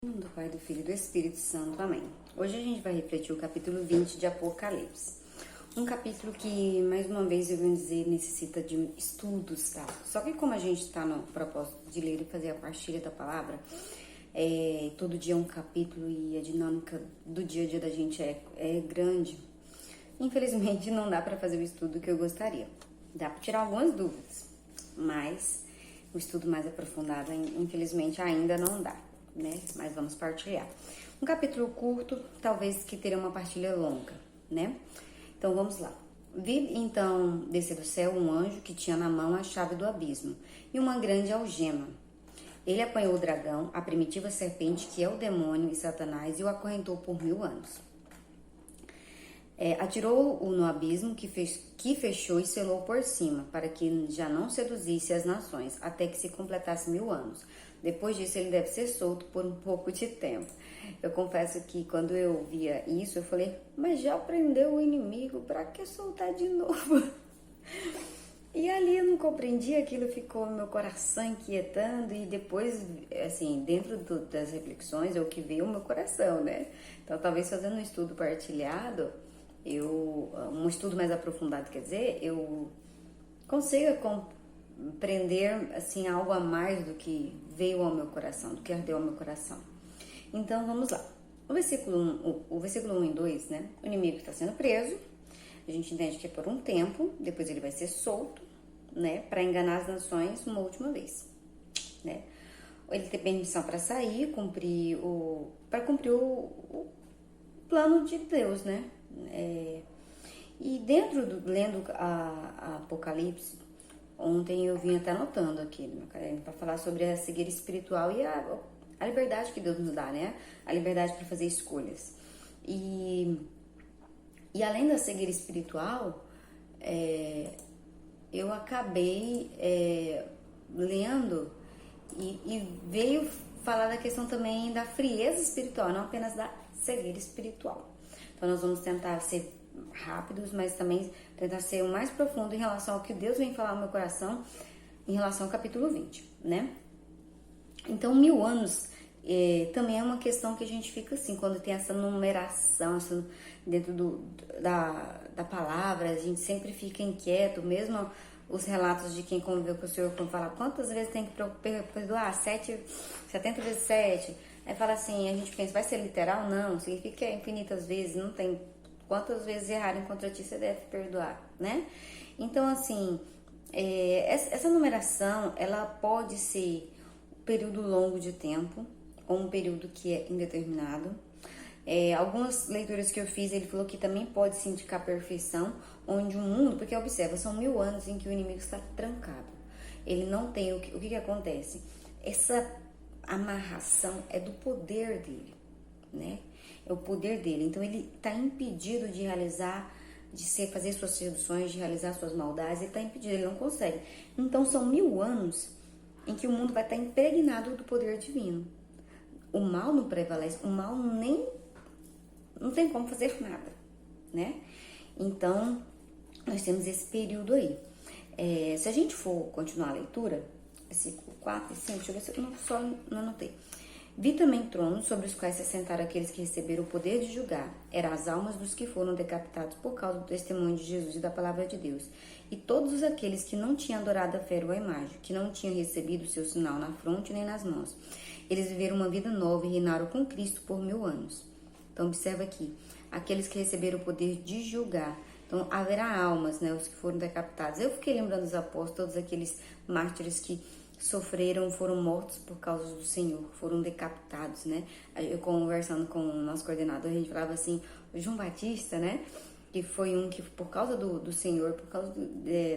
Em nome do Pai, do Filho e do Espírito Santo. Amém. Hoje a gente vai refletir o capítulo 20 de Apocalipse. Um capítulo que, mais uma vez, eu vou dizer, necessita de estudos, tá? Só que como a gente está no propósito de ler e fazer a partilha da palavra, todo dia é um capítulo e a dinâmica do dia a dia da gente é grande. Infelizmente, não dá para fazer o estudo que eu gostaria. Dá para tirar algumas dúvidas, mas o estudo mais aprofundado, infelizmente, ainda não dá, né? Mas vamos partilhar. Um capítulo curto, talvez que terá uma partilha longa, né? Então vamos lá. Vi então descer do céu um anjo que tinha na mão a chave do abismo e uma grande algema. Ele apanhou o dragão, a primitiva serpente que é o demônio e Satanás, e o acorrentou por 1000 anos. Atirou-o no abismo que fechou e selou por cima, para que já não seduzisse as nações, até que se completasse 1000 anos. Depois disso, ele deve ser solto por um pouco de tempo. Eu confesso que quando eu via isso, eu falei, mas já prendeu o inimigo, para que soltar de novo? E ali eu não compreendi, aquilo ficou no meu coração inquietando, e depois, assim, dentro das reflexões, é o que veio o meu coração, né? Então, talvez fazendo um estudo partilhado, um estudo mais aprofundado, quer dizer, eu consiga compreender, assim, algo a mais do que veio ao meu coração, do que ardeu ao meu coração. Então, vamos lá. O versículo 1 e 2, né? O inimigo está sendo preso, a gente entende que é por um tempo, depois ele vai ser solto, né? Para enganar as nações uma última vez, né? Ele tem permissão para sair, para cumprir o plano de Deus, né? E lendo a Apocalipse, ontem eu vim até anotando aqui no meu caderno para falar sobre a cegueira espiritual e a liberdade que Deus nos dá, né? A liberdade para fazer escolhas. E além da cegueira espiritual, eu acabei lendo e veio falar da questão também da frieza espiritual, não apenas da cegueira espiritual. Então nós vamos tentar ser rápidos, mas também tentar ser o mais profundo em relação ao que Deus vem falar no meu coração em relação ao capítulo 20, né? Então 1000 anos também é uma questão que a gente fica assim, quando tem essa numeração dentro da palavra, a gente sempre fica inquieto, mesmo os relatos de quem conviveu com o Senhor, quando fala quantas vezes tem que perdoar, 70 vezes 7, aí fala assim, a gente pensa, vai ser literal? Não, significa que é infinitas vezes, não tem quantas vezes errarem contra ti você deve perdoar, né? Então, assim, essa numeração, ela pode ser um período longo de tempo, ou um período que é indeterminado. Algumas leituras que eu fiz, ele falou que também pode se indicar perfeição, onde o mundo, porque observa, são 1000 anos em que o inimigo está trancado. Ele não tem, o que acontece? Essa amarração é do poder dele, né? É o poder dele. Então ele está impedido de realizar, fazer suas seduções, de realizar suas maldades, ele está impedido, ele não consegue. Então são 1000 anos em que o mundo vai estar impregnado do poder divino. O mal não prevalece, o mal não tem como fazer nada, né? Então, nós temos esse período aí. Se a gente for continuar a leitura, versículo 4 e 5, deixa eu ver se eu não anotei. Vi também tronos sobre os quais se assentaram aqueles que receberam o poder de julgar. Eram as almas dos que foram decapitados por causa do testemunho de Jesus e da palavra de Deus. E todos aqueles que não tinham adorado a fera ou a imagem, que não tinham recebido o seu sinal na fronte nem nas mãos. Eles viveram uma vida nova e reinaram com Cristo por 1000 anos. Então, observa aqui, aqueles que receberam o poder de julgar. Então, haverá almas, né, os que foram decapitados. Eu fiquei lembrando dos apóstolos, todos aqueles mártires que sofreram, foram mortos por causa do Senhor, foram decapitados, né? Eu conversando com o nosso coordenador, a gente falava assim, o João Batista, né? Que foi um que, por causa do Senhor, por causa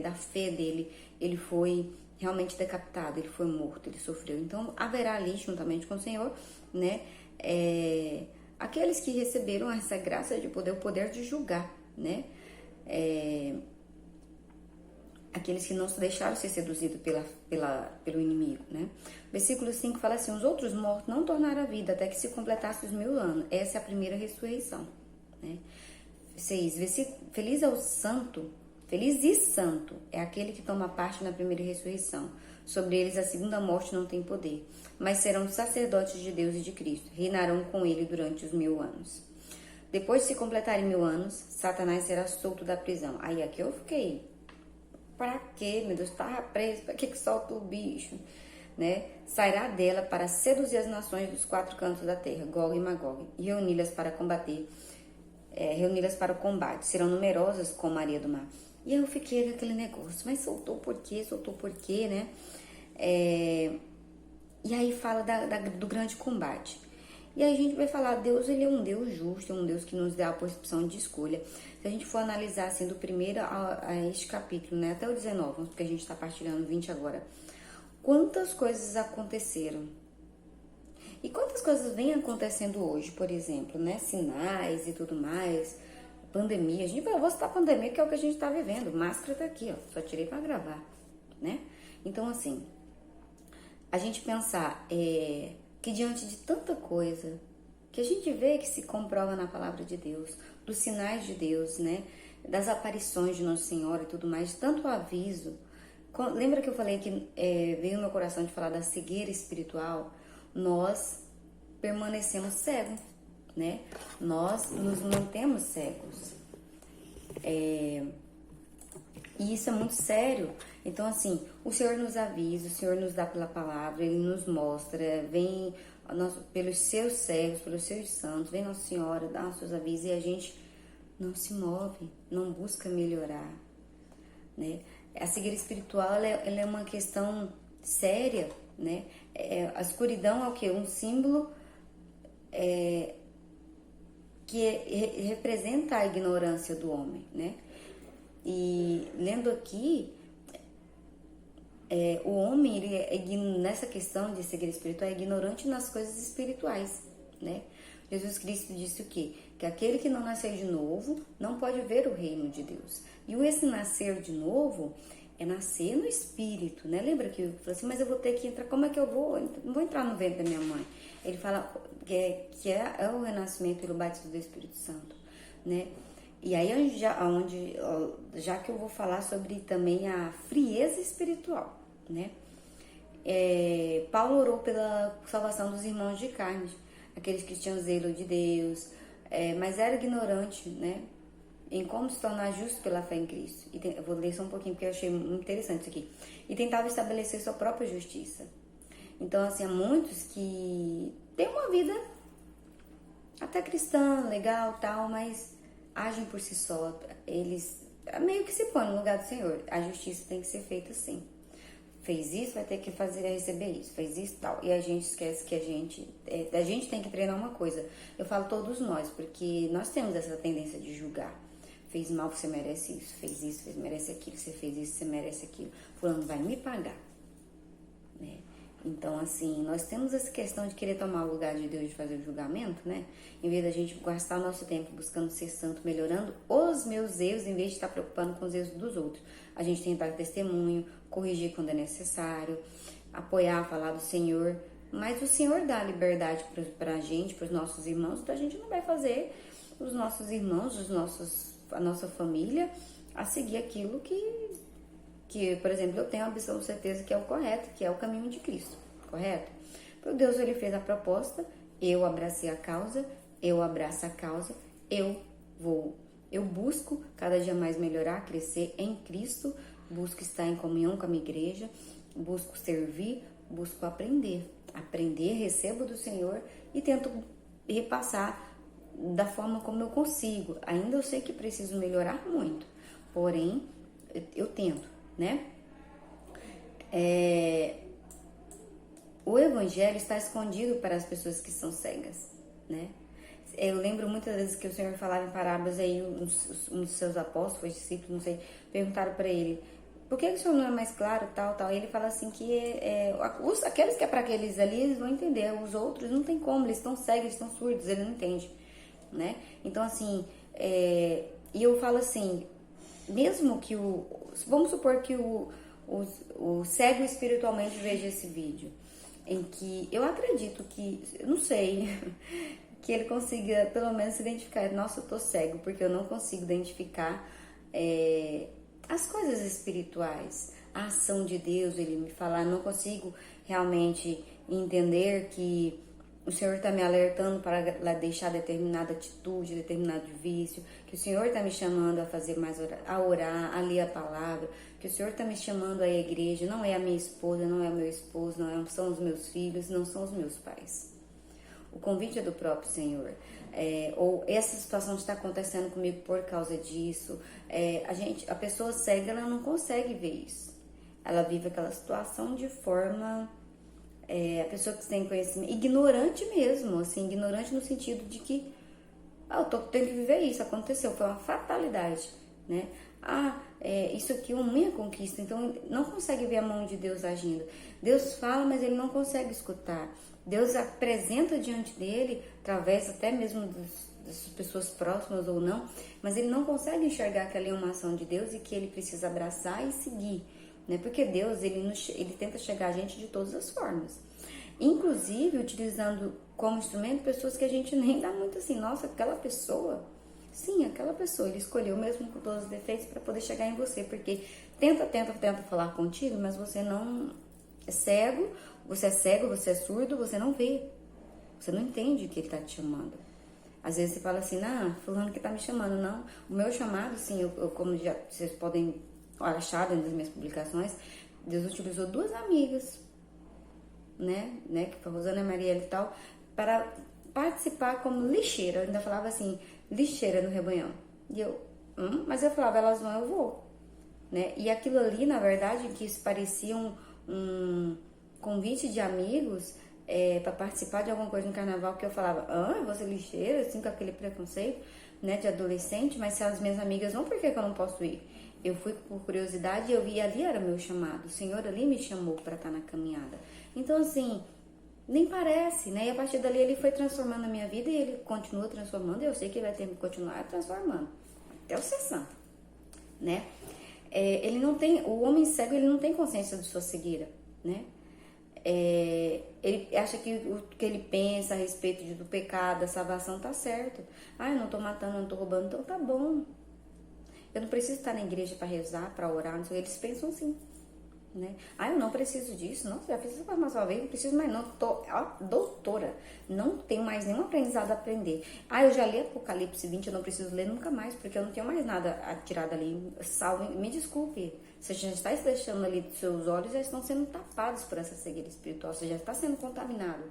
da fé dele, ele foi realmente decapitado, ele foi morto, ele sofreu. Então, haverá ali, juntamente com o Senhor, né? Aqueles que receberam essa graça de poder, o poder de julgar, né? Aqueles que não se deixaram ser seduzidos pelo inimigo, né? Versículo 5 fala assim, os outros mortos não tornaram a vida até que se completasse os 1000 anos. Essa é a primeira ressurreição, né? 6, feliz e santo é aquele que toma parte na primeira ressurreição. Sobre eles a segunda morte não tem poder, mas serão sacerdotes de Deus e de Cristo. Reinarão com ele durante os 1000 anos. Depois de se completarem 1000 anos, Satanás será solto da prisão. Aí aqui eu fiquei, pra quê, meu Deus, tava preso, pra que solta o bicho? Né? Sairá dela para seduzir as nações dos 4 cantos da terra, Gog e Magog, e reuni-las para combater, reuni-las para o combate. Serão numerosas como a areia do mar. E eu fiquei com aquele negócio, mas soltou por quê? Soltou por quê, né? E aí fala do grande combate. E aí a gente vai falar, Deus, ele é um Deus justo, é um Deus que nos dá a possibilidade de escolha. Se a gente for analisar assim, do primeiro a este capítulo, né, até o 19, porque a gente está partilhando 20 agora, quantas coisas aconteceram? E quantas coisas vêm acontecendo hoje, por exemplo, né, sinais e tudo mais, pandemia. A gente vai, vou citar pandemia, que é o que a gente está vivendo. Máscara tá aqui, ó, só tirei para gravar, né? Então, assim, a gente pensar que diante de tanta coisa que a gente vê que se comprova na palavra de Deus, dos sinais de Deus, né, das aparições de Nossa Senhora e tudo mais, tanto aviso. Lembra que eu falei que veio no meu coração de falar da cegueira espiritual? Nós permanecemos cegos, né? Nós nos mantemos cegos. E isso é muito sério. Então, assim, o Senhor nos avisa, o Senhor nos dá pela palavra, Ele nos mostra, vem pelos seus servos, pelos seus santos, vem Nossa Senhora, dá os seus avisos e a gente não se move, não busca melhorar, né? A cegueira espiritual, ela é uma questão séria, né? A escuridão é o quê? Um símbolo que representa a ignorância do homem, né? E lendo aqui, o homem, nessa questão de cegueira espiritual, é ignorante nas coisas espirituais, né? Jesus Cristo disse o quê? Que aquele que não nasceu de novo não pode ver o reino de Deus. E esse nascer de novo é nascer no espírito, né? Lembra que eu falei assim, mas eu vou ter que entrar, como é que eu vou? Não vou entrar no ventre da minha mãe. Ele fala que é o renascimento pelo batismo do Espírito Santo, né? E aí, já que eu vou falar sobre também a frieza espiritual, né? Paulo orou pela salvação dos irmãos de carne, aqueles que tinham zelo de Deus, mas era ignorante, né? Em como se tornar justo pela fé em Cristo. Eu vou ler só um pouquinho porque eu achei muito interessante isso aqui. E tentava estabelecer sua própria justiça. Então, assim, há muitos que têm uma vida até cristã, legal, tal, mas agem por si só. Eles meio que se põem no lugar do Senhor. A justiça tem que ser feita assim. Fez isso, vai ter que receber isso. Fez isso, tal. E a gente esquece que a gente tem que treinar uma coisa. Eu falo todos nós, porque nós temos essa tendência de julgar. Fez mal, você merece isso. Fez isso, você merece aquilo. Você fez isso, você merece aquilo. Fulano vai me pagar, né? Então, assim, nós temos essa questão de querer tomar o lugar de Deus, de fazer o julgamento, né? Em vez da gente gastar o nosso tempo buscando ser santo, melhorando os meus erros, em vez de estar preocupando com os erros dos outros. A gente tem que dar testemunho, corrigir quando é necessário, apoiar, falar do Senhor. Mas o Senhor dá liberdade pra gente, pros nossos irmãos, então a gente não vai fazer os nossos irmãos, a nossa família, a seguir aquilo que, por exemplo, eu tenho a absoluta certeza que é o correto, que é o caminho de Cristo, correto? Porque Deus, ele fez a proposta, eu abracei a causa, eu abraço a causa, eu busco cada dia mais melhorar, crescer em Cristo, busco estar em comunhão com a minha igreja, busco servir, busco aprender, recebo do Senhor e tento repassar da forma como eu consigo. Ainda eu sei que preciso melhorar muito, porém, eu tento, né? O evangelho está escondido para as pessoas que são cegas, né? Eu lembro muitas vezes que o Senhor falava em parábolas, aí um dos seus apóstolos, discípulos, não sei, perguntaram para ele, por que o Senhor não é mais claro, tal, tal? E ele fala assim que aqueles que é para aqueles ali, eles vão entender, os outros não tem como, eles estão cegos, eles estão surdos, eles não entendem, né? Então, assim, e eu falo assim, mesmo que vamos supor que o cego espiritualmente veja esse vídeo, em que eu acredito que, eu não sei, que ele consiga pelo menos se identificar, nossa, eu tô cego, porque eu não consigo identificar as coisas espirituais, a ação de Deus, ele me falar, não consigo realmente entender que o Senhor está me alertando para deixar determinada atitude, determinado vício, que o Senhor está me chamando a fazer mais a orar, a ler a palavra, que o Senhor está me chamando à igreja, não é a minha esposa, não é o meu esposo, são os meus filhos, não são os meus pais. O convite é do próprio Senhor. Ou essa situação está acontecendo comigo por causa disso. A pessoa cega, ela não consegue ver isso. Ela vive aquela situação de forma... a pessoa que tem conhecimento, ignorante mesmo, assim, ignorante no sentido de que tenho que viver isso, aconteceu, foi uma fatalidade, né? Isso aqui é uma minha conquista, então não consegue ver a mão de Deus agindo. Deus fala, mas ele não consegue escutar. Deus apresenta diante dele, através até mesmo das pessoas próximas ou não, mas ele não consegue enxergar que ali é uma ação de Deus e que ele precisa abraçar e seguir. Né? Porque Deus, ele tenta chegar a gente de todas as formas. Inclusive, utilizando como instrumento pessoas que a gente nem dá muito assim. Nossa, aquela pessoa... Sim, aquela pessoa. Ele escolheu mesmo com todos os defeitos para poder chegar em você. Porque tenta falar contigo, mas você não é cego. Você é surdo, você não vê. Você não entende que ele está te chamando. Às vezes você fala assim, fulano que está me chamando. Não, o meu chamado, sim, como já vocês podem... achar dentro das minhas publicações, Deus utilizou 2 amigas, né, que foi a Rosana e a Mariela e tal, para participar como lixeira. Eu ainda falava assim, lixeira no rebanhão. E eu, mas eu falava, elas vão, eu vou, né? E aquilo ali, na verdade, que isso parecia um convite de amigos para participar de alguma coisa no carnaval, que eu falava, eu vou ser lixeira, assim, com aquele preconceito, né, de adolescente, mas se as minhas amigas vão, por que eu não posso ir? Eu fui por curiosidade e eu vi ali era meu chamado. O Senhor ali me chamou para estar na caminhada. Então, assim, nem parece, né? E a partir dali ele foi transformando a minha vida e ele continua transformando. E eu sei que ele vai ter que continuar transformando até o ser santo, né? Ele não tem, o homem cego, ele não tem consciência de sua cegueira, né? Ele acha que o que ele pensa a respeito do pecado, da salvação, tá certo. Eu não tô matando, eu não tô roubando, então tá bom. Eu não preciso estar na igreja para rezar, para orar, não sei. Eles pensam assim, né? Eu não preciso disso. Nossa, já fiz isso mais uma vez, não preciso mais não. Tô doutora, não tenho mais nenhum aprendizado a aprender. Eu já li Apocalipse 20, eu não preciso ler nunca mais, porque eu não tenho mais nada a tirar dali. Salve, me desculpe, você já está deixando ali dos seus olhos, já estão sendo tapados por essa cegueira espiritual, você já está sendo contaminado.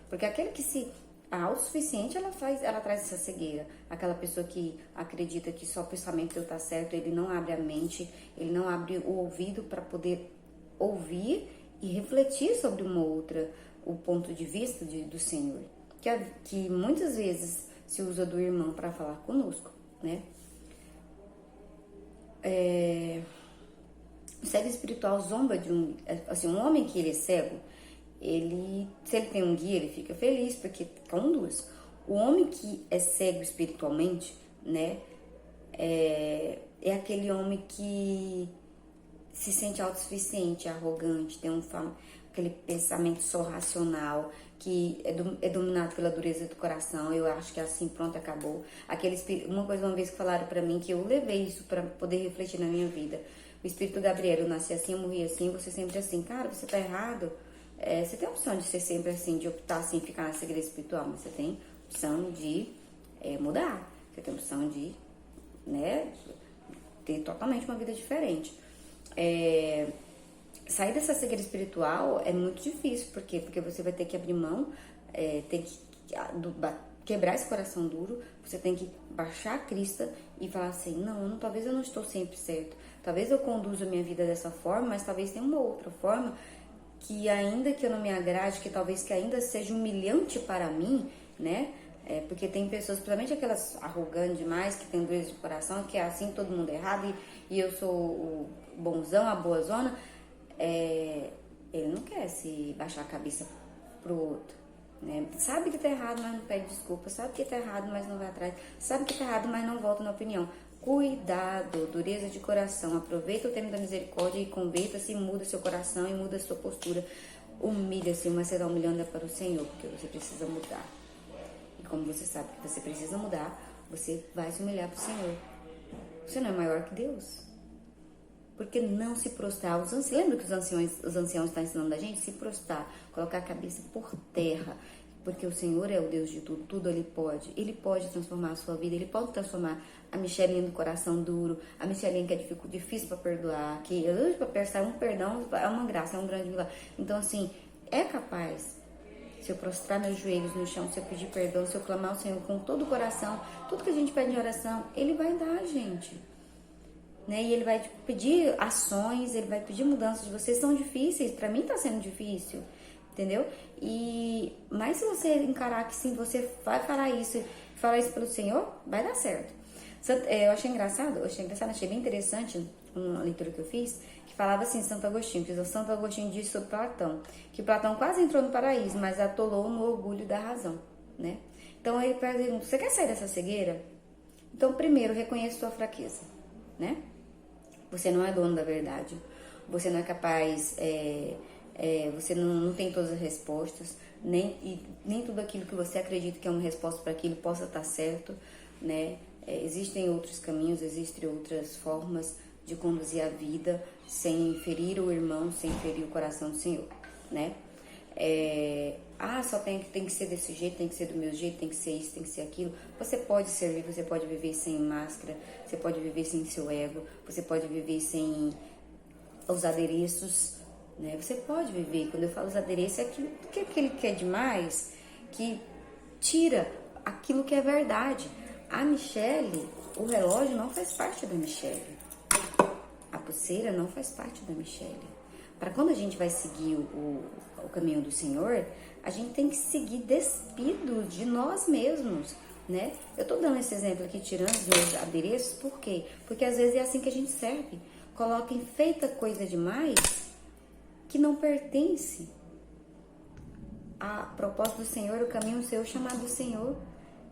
Porque aquele que se... A autossuficiente, ela traz essa cegueira. Aquela pessoa que acredita que só o pensamento dele tá certo, ele não abre a mente, ele não abre o ouvido para poder ouvir e refletir sobre o ponto de vista do Senhor. Que muitas vezes se usa do irmão para falar conosco, né? O cego espiritual zomba de um homem que ele é cego, se ele tem um guia, ele fica feliz, porque conduz. O homem que é cego espiritualmente, né, é aquele homem que se sente autossuficiente, arrogante, tem aquele pensamento só racional, que é dominado pela dureza do coração. Eu acho que assim, pronto, acabou. Uma vez que falaram pra mim, que eu levei isso pra poder refletir na minha vida. O Espírito Gabriel, eu nasci assim, eu morri assim, você sempre assim. Cara, você tá errado. Você tem a opção de ser sempre assim, de optar assim, ficar na cegueira espiritual, mas você tem opção de mudar. Você tem a opção de, né, ter totalmente uma vida diferente. Sair dessa cegueira espiritual é muito difícil. Por quê? Porque você vai ter que abrir mão, tem que quebrar esse coração duro, você tem que baixar a crista e falar assim, não, talvez eu não estou sempre certo, talvez eu conduza a minha vida dessa forma, mas talvez tenha uma outra forma que ainda que eu não me agrade, que talvez que ainda seja humilhante para mim, né? Porque tem pessoas, principalmente aquelas arrogantes demais, que tem dureza de coração, que é assim, todo mundo errado, e eu sou o bonzão, a boa zona. Ele não quer se baixar a cabeça pro outro, né? Sabe que tá errado, mas não pede desculpa. Sabe que tá errado, mas não vai atrás. Sabe que tá errado, mas não volta na opinião. Cuidado, dureza de coração. Aproveita o tempo da misericórdia e converta-se, muda seu coração e muda sua postura. Humilha-se, mas será humilhando para o Senhor, porque você precisa mudar. E como você sabe que você precisa mudar, você vai se humilhar para o Senhor. Você não é maior que Deus. Porque não se prostrar. Lembra que os anciãos estão ensinando a gente? Se prostrar, colocar a cabeça por terra. Porque o Senhor é o Deus de tudo, tudo Ele pode. Ele pode transformar a sua vida, Ele pode transformar a Michelinha do coração duro, a Michelinha que é difícil para perdoar, que para prestar um perdão é uma graça, é um grande milagre. Então, assim, é capaz. Se eu prostrar meus joelhos no chão, se eu pedir perdão, se eu clamar ao Senhor com todo o coração, tudo que a gente pede em oração, Ele vai dar, gente. Né? E Ele vai pedir ações, Ele vai pedir mudanças de vocês. São difíceis, para mim tá sendo difícil, entendeu? Mas se você encarar que sim, você vai falar isso pelo Senhor, vai dar certo. Eu achei engraçado, achei bem interessante uma leitura que eu fiz, que falava assim, Santo Agostinho, que o Santo Agostinho disse sobre Platão, que Platão quase entrou no paraíso, mas atolou no orgulho da razão, né? Então ele pergunta, você quer sair dessa cegueira? Então primeiro, reconheça sua fraqueza, né? Você não é dono da verdade, você não é capaz, você não tem todas as respostas, nem tudo aquilo que você acredita que é uma resposta para aquilo possa estar certo, né? Existem outros caminhos, existem outras formas de conduzir a vida sem ferir o irmão, sem ferir o coração do Senhor, né? Só tem que ser desse jeito, tem que ser do meu jeito, tem que ser isso, tem que ser aquilo. Você pode servir, você pode viver sem máscara, você pode viver sem seu ego, você pode viver sem os adereços, né? Você pode viver, quando eu falo os adereços, é aquilo que é demais, que tira aquilo que é verdade. A Michele, o relógio não faz parte da Michele. A pulseira não faz parte da Michele. Para quando a gente vai seguir o caminho do Senhor, a gente tem que seguir despido de nós mesmos, né? Eu tô dando esse exemplo aqui, tirando os meus adereços, por quê? Porque às vezes é assim que a gente serve. Coloca enfeita coisa demais que não pertence a propósito do Senhor, o caminho seu, o chamado do Senhor.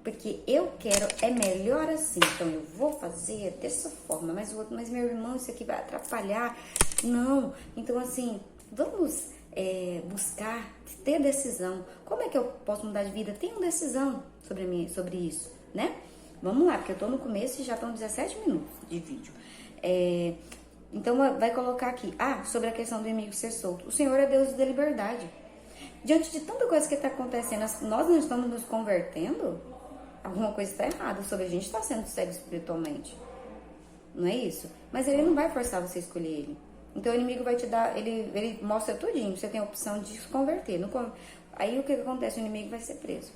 Porque eu quero, é melhor assim, então eu vou fazer dessa forma, mas meu irmão, isso aqui vai atrapalhar. Não, então assim, vamos buscar ter decisão. Como é que eu posso mudar de vida? Tenho decisão sobre isso, né? Vamos lá, porque eu tô no começo e já estão 17 minutos de vídeo. Então vai colocar aqui, sobre a questão do inimigo ser solto. O Senhor é Deus da liberdade. Diante de tanta coisa que está acontecendo, nós não estamos nos convertendo? Alguma coisa está errada sobre a gente estar sendo cego espiritualmente. Não é isso? Mas ele não vai forçar você a escolher ele. Então o inimigo vai te dar, ele mostra tudinho, você tem a opção de se converter. Aí o que acontece? O inimigo vai ser preso.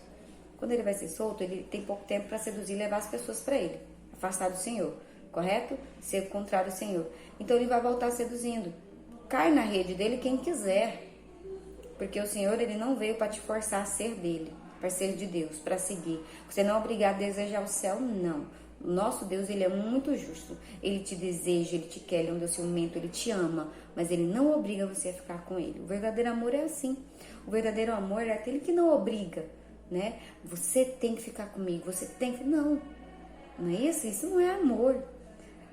Quando ele vai ser solto, ele tem pouco tempo para seduzir e levar as pessoas para ele. Afastar do Senhor, correto? Ser contrário ao Senhor. Então ele vai voltar seduzindo. Cai na rede dele quem quiser. Porque o Senhor, ele não veio para te forçar a ser dele, para ser de Deus, para seguir. Você não é obrigado a desejar o céu, não. O nosso Deus, ele é muito justo. Ele te deseja, ele te quer, ele é um Deus ciumento, ele te ama, mas ele não obriga você a ficar com ele. O verdadeiro amor é assim. O verdadeiro amor é aquele que não obriga, né? Você tem que ficar comigo, você tem que... Não é isso? Isso não é amor.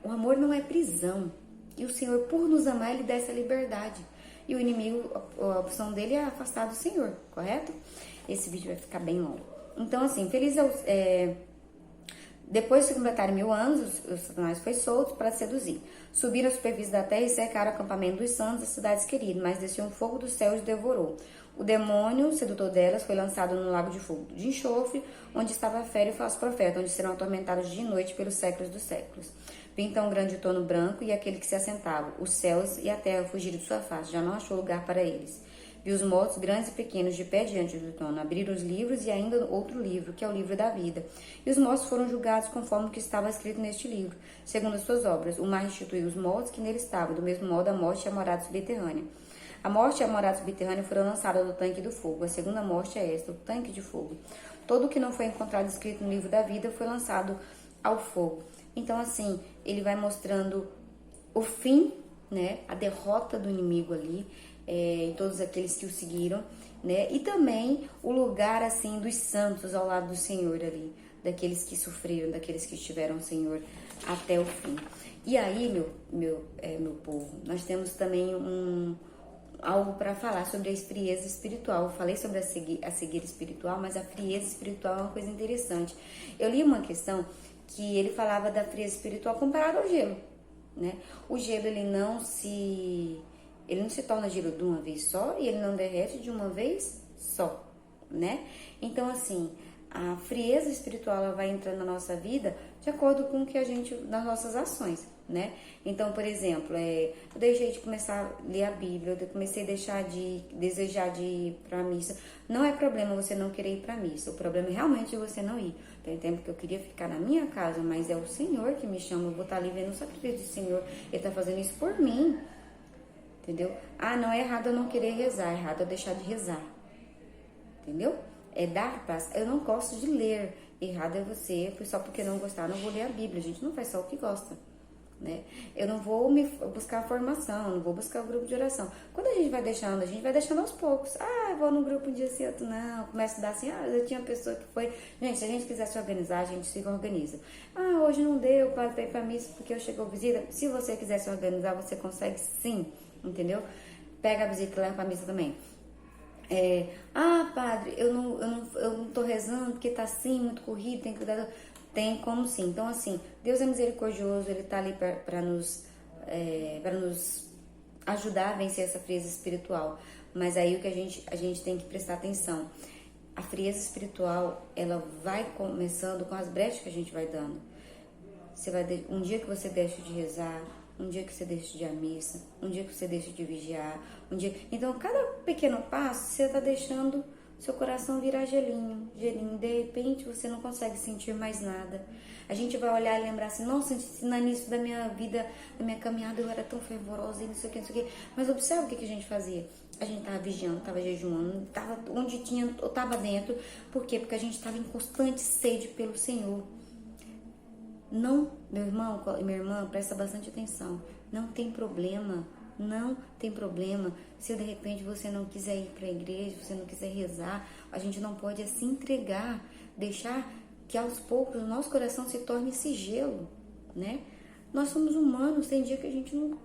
O amor não é prisão. E o Senhor, por nos amar, ele dá essa liberdade. E o inimigo, a opção dele é afastar do Senhor, correto? Esse vídeo vai ficar bem longo. Então, assim, depois de se completarem 1000 anos, o Satanás foi solto para seduzir. Subiram a superfície da terra e cercaram o acampamento dos santos das cidades queridas, mas desceu um fogo do céu e os devorou. O demônio, sedutor delas, foi lançado no lago de fogo de enxofre, onde estava a fé e o falso profeta, onde serão atormentados de noite pelos séculos dos séculos. Vi então um grande trono branco e aquele que se assentava. Os céus e a terra fugiram de sua face, já não achou lugar para eles. Vi os mortos, grandes e pequenos, de pé diante do trono. Abriram os livros e ainda outro livro, que é o livro da vida. E os mortos foram julgados conforme o que estava escrito neste livro, segundo as suas obras. O mar restituiu os mortos que nele estavam, do mesmo modo a morte e a morada subterrânea. A morte e a morada subterrânea foram lançadas do tanque do fogo. A segunda morte é esta, o tanque de fogo. Todo o que não foi encontrado escrito no livro da vida foi lançado ao fogo. Então, assim, ele vai mostrando o fim, né, a derrota do inimigo ali, em todos aqueles que o seguiram, né, e também o lugar, assim, dos santos ao lado do Senhor ali, daqueles que sofreram, daqueles que estiveram o Senhor até o fim. E aí, meu povo, nós temos também algo para falar sobre a frieza espiritual. Eu falei sobre a cegueira espiritual, mas a frieza espiritual é uma coisa interessante. Eu li uma questão que ele falava da frieza espiritual comparada ao gelo, né? O gelo, ele não se torna gelo de uma vez só e ele não derrete de uma vez só, né? Então, assim, a frieza espiritual ela vai entrando na nossa vida de acordo com o que nas nossas ações, né? Então, por exemplo, eu deixei de começar a ler a Bíblia, eu comecei a desejar de ir para a missa. Não é problema você não querer ir para a missa, o problema é realmente você não ir. Tem tempo que eu queria ficar na minha casa, mas é o Senhor que me chama, eu vou estar ali vendo o sacrifício do Senhor, Ele está fazendo isso por mim, entendeu? Não é errado eu não querer rezar, é errado eu deixar de rezar, entendeu? É dar paz. Eu não gosto de ler. Errado é você, só porque não gostar, não vou ler a Bíblia. A gente não faz só o que gosta, né? Eu não vou buscar formação, não vou buscar o grupo de oração. Quando a gente vai deixando aos poucos. Eu vou no grupo um dia assim, outro não. Começa a dar assim, eu tinha uma pessoa que foi. Gente, se a gente quiser se organizar, a gente se organiza. Hoje não deu para ir para missa porque eu chegou visita. Se você quiser se organizar, você consegue sim, entendeu? Pega a visita e leva para missa também. Padre, eu não tô rezando porque tá assim, muito corrido, tem que cuidar. Tem como sim. Então, assim, Deus é misericordioso, Ele tá ali para nos ajudar a vencer essa frieza espiritual. Mas aí o que a gente tem que prestar atenção. A frieza espiritual, ela vai começando com as brechas que a gente vai dando. Um dia que você deixa de rezar, um dia que você deixa de ir à missa, um dia que você deixa de vigiar, Então, cada pequeno passo, você está deixando seu coração virar gelinho. De repente, você não consegue sentir mais nada. A gente vai olhar e lembrar assim, nossa, no início da minha vida, da minha caminhada, eu era tão fervorosa e não sei o que. Mas observa o que a gente fazia. A gente estava vigiando, estava jejuando, estava onde tinha, eu estava dentro. Por quê? Porque a gente estava em constante sede pelo Senhor. Não, meu irmão e minha irmã, presta bastante atenção. Não tem problema se de repente você não quiser ir para a igreja, você não quiser rezar. A gente não pode se entregar, deixar que aos poucos o nosso coração se torne esse gelo, né? Nós somos humanos, tem dia que a gente não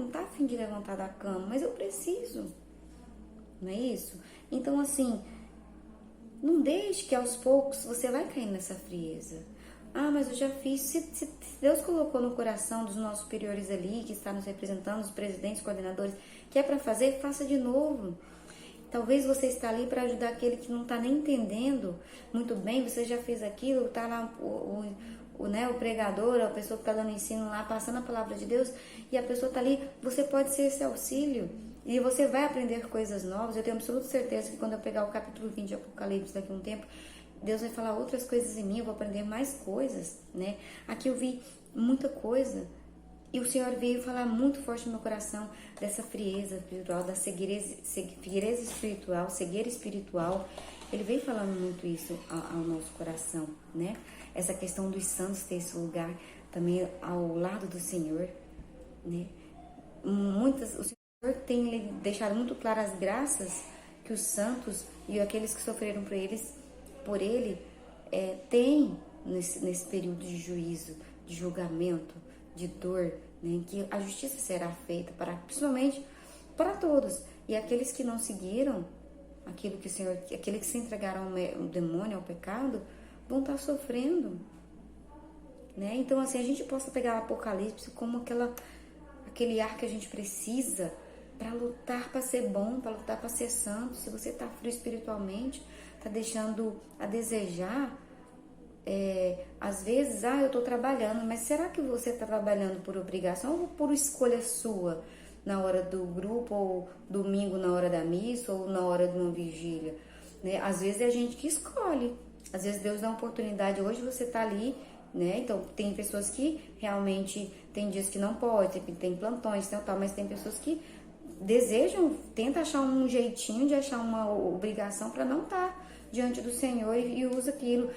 tá a fim de levantar da cama, mas eu preciso, não é isso? Então, assim, não deixe que aos poucos você vai cair nessa frieza. Mas eu já fiz. Se Deus colocou no coração dos nossos superiores ali, que está nos representando, os presidentes, coordenadores, que é para fazer, faça de novo. Talvez você está ali para ajudar aquele que não está nem entendendo muito bem, você já fez aquilo, está lá o pregador, a pessoa que está dando ensino lá, passando a palavra de Deus, e a pessoa está ali, você pode ser esse auxílio. E você vai aprender coisas novas. Eu tenho absoluta certeza que quando eu pegar o capítulo 20 de Apocalipse daqui a um tempo, Deus vai falar outras coisas em mim, eu vou aprender mais coisas, né? Aqui eu vi muita coisa e o Senhor veio falar muito forte no meu coração dessa frieza espiritual, da cegueira espiritual. Ele veio falando muito isso ao nosso coração, né? Essa questão dos santos ter esse lugar também ao lado do Senhor, né? O Senhor tem deixado muito claras as graças que os santos e aqueles que sofreram por ele tem nesse período de juízo, de julgamento, de dor, né, em que a justiça será feita principalmente para todos. E aqueles que não seguiram aqueles que se entregaram ao demônio, ao pecado, vão estar sofrendo, né? Então, assim, a gente possa pegar o Apocalipse como aquele ar que a gente precisa para lutar para ser bom, para lutar para ser santo. Se você está frio espiritualmente, está deixando a desejar, às vezes, eu estou trabalhando, mas será que você está trabalhando por obrigação ou por escolha sua, na hora do grupo, ou domingo na hora da missa, ou na hora de uma vigília, né? Às vezes é a gente que escolhe, às vezes Deus dá uma oportunidade, hoje você está ali, né? Então, tem pessoas que realmente, tem dias que não pode, tem plantões, tal, mas tem pessoas que desejam, tenta achar um jeitinho de achar uma obrigação para não estar diante do Senhor e usa aquilo.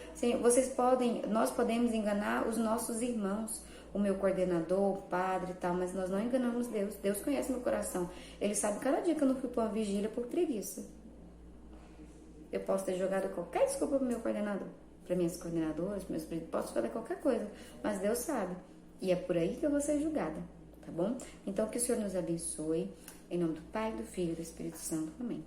Nós podemos enganar os nossos irmãos, o meu coordenador, o padre e tal, mas nós não enganamos Deus. Deus conhece meu coração. Ele sabe cada dia que eu não fui para uma vigília por preguiça. Eu posso ter jogado qualquer desculpa pro meu coordenador, para minhas coordenadoras, meus presidentes, posso fazer qualquer coisa, mas Deus sabe. E é por aí que eu vou ser julgada, tá bom? Então, que o Senhor nos abençoe. Em nome do Pai, do Filho e do Espírito Santo. Amém.